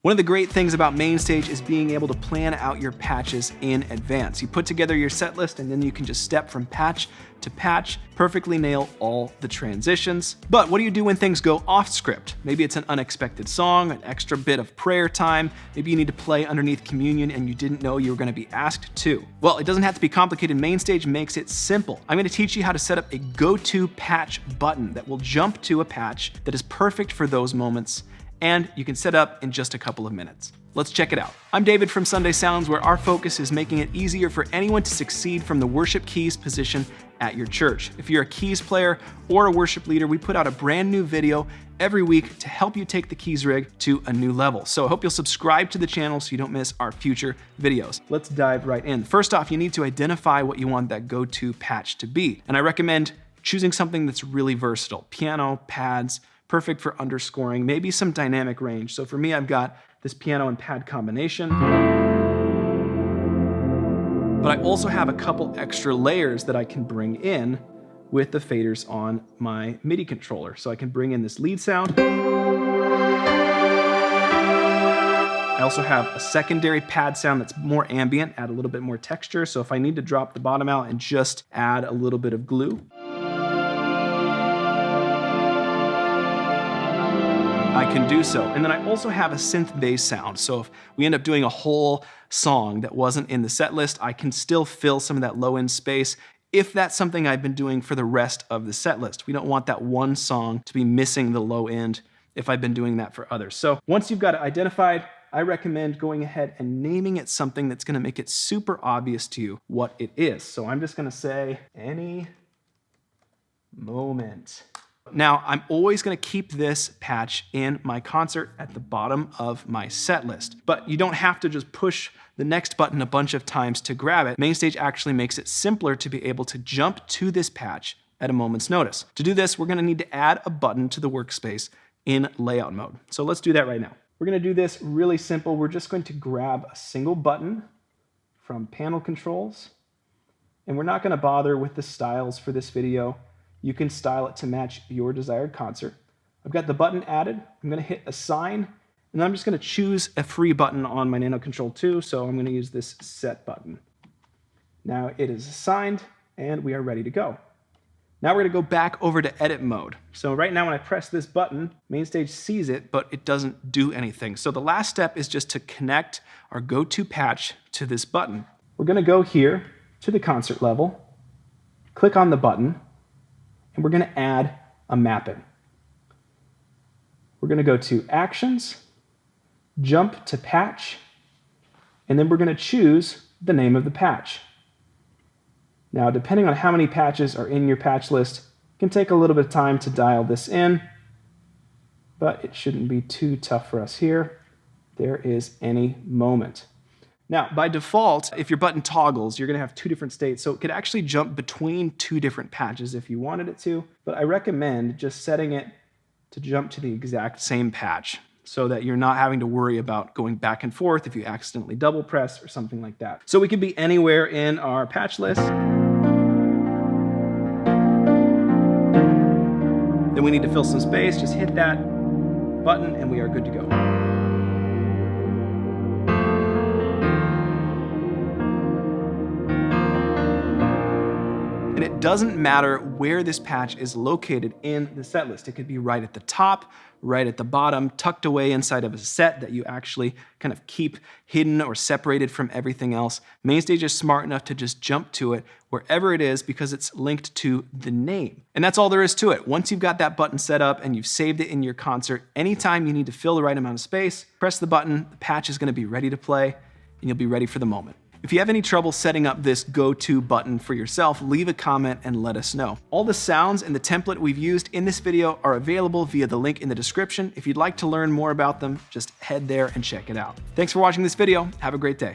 One of the great things about MainStage is being able to plan out your patches in advance. You put together your set list and then you can just step from patch to patch, perfectly nail all the transitions. But what do you do when things go off script? Maybe it's an unexpected song, an extra bit of prayer time, maybe you need to play underneath communion and you didn't know you were gonna be asked to. Well, it doesn't have to be complicated. MainStage makes it simple. I'm gonna teach you how to set up a go-to patch button that will jump to a patch that is perfect for those moments, and you can set up in just a couple of minutes. Let's check it out. I'm David from Sunday Sounds, where our focus is making it easier for anyone to succeed from the worship keys position at your church. If you're a keys player or a worship leader, we put out a brand new video every week to help you take the keys rig to a new level. So I hope you'll subscribe to the channel so you don't miss our future videos. Let's dive right in. First off, you need to identify what you want that go-to patch to be. And I recommend choosing something that's really versatile. Piano, pads, perfect for underscoring, maybe some dynamic range. So for me, I've got this piano and pad combination. But I also have a couple extra layers that I can bring in with the faders on my MIDI controller. So I can bring in this lead sound. I also have a secondary pad sound that's more ambient, add a little bit more texture. So if I need to drop the bottom out and just add a little bit of glue, I can do so. And then I also have a synth bass sound. So if we end up doing a whole song that wasn't in the set list, I can still fill some of that low end space if that's something I've been doing for the rest of the set list. We don't want that one song to be missing the low end if I've been doing that for others. So once you've got it identified, I recommend going ahead and naming it something that's gonna make it super obvious to you what it is. So I'm just gonna say, any moment. Now, I'm always gonna keep this patch in my concert at the bottom of my set list, but you don't have to just push the next button a bunch of times to grab it. MainStage actually makes it simpler to be able to jump to this patch at a moment's notice. To do this, we're gonna need to add a button to the workspace in layout mode. So let's do that right now. We're gonna do this really simple. We're just going to grab a single button from panel controls, and we're not gonna bother with the styles for this video. You can style it to match your desired concert. I've got the button added. I'm gonna hit assign, and I'm just gonna choose a free button on my Nano Control 2, so I'm gonna use this set button. Now it is assigned, and we are ready to go. Now we're gonna go back over to edit mode. So right now when I press this button, MainStage sees it, but it doesn't do anything. So the last step is just to connect our go-to patch to this button. We're gonna go here to the concert level, click on the button, and we're gonna add a mapping. We're gonna go to Actions, jump to Patch, and then we're gonna choose the name of the patch. Now, depending on how many patches are in your patch list, it can take a little bit of time to dial this in, but it shouldn't be too tough for us here. There is any moment. Now, by default, if your button toggles, you're gonna have two different states, so it could actually jump between two different patches if you wanted it to, but I recommend just setting it to jump to the exact same patch so that you're not having to worry about going back and forth if you accidentally double press or something like that. So we could be anywhere in our patch list. Then we need to fill some space, just hit that button and we are good to go. And it doesn't matter where this patch is located in the set list. It could be right at the top, right at the bottom, tucked away inside of a set that you actually kind of keep hidden or separated from everything else. MainStage is smart enough to just jump to it wherever it is because it's linked to the name. And that's all there is to it. Once you've got that button set up and you've saved it in your concert, anytime you need to fill the right amount of space, press the button, the patch is gonna be ready to play, and you'll be ready for the moment. If you have any trouble setting up this go-to button for yourself, leave a comment and let us know. All the sounds and the template we've used in this video are available via the link in the description. If you'd like to learn more about them, just head there and check it out. Thanks for watching this video. Have a great day.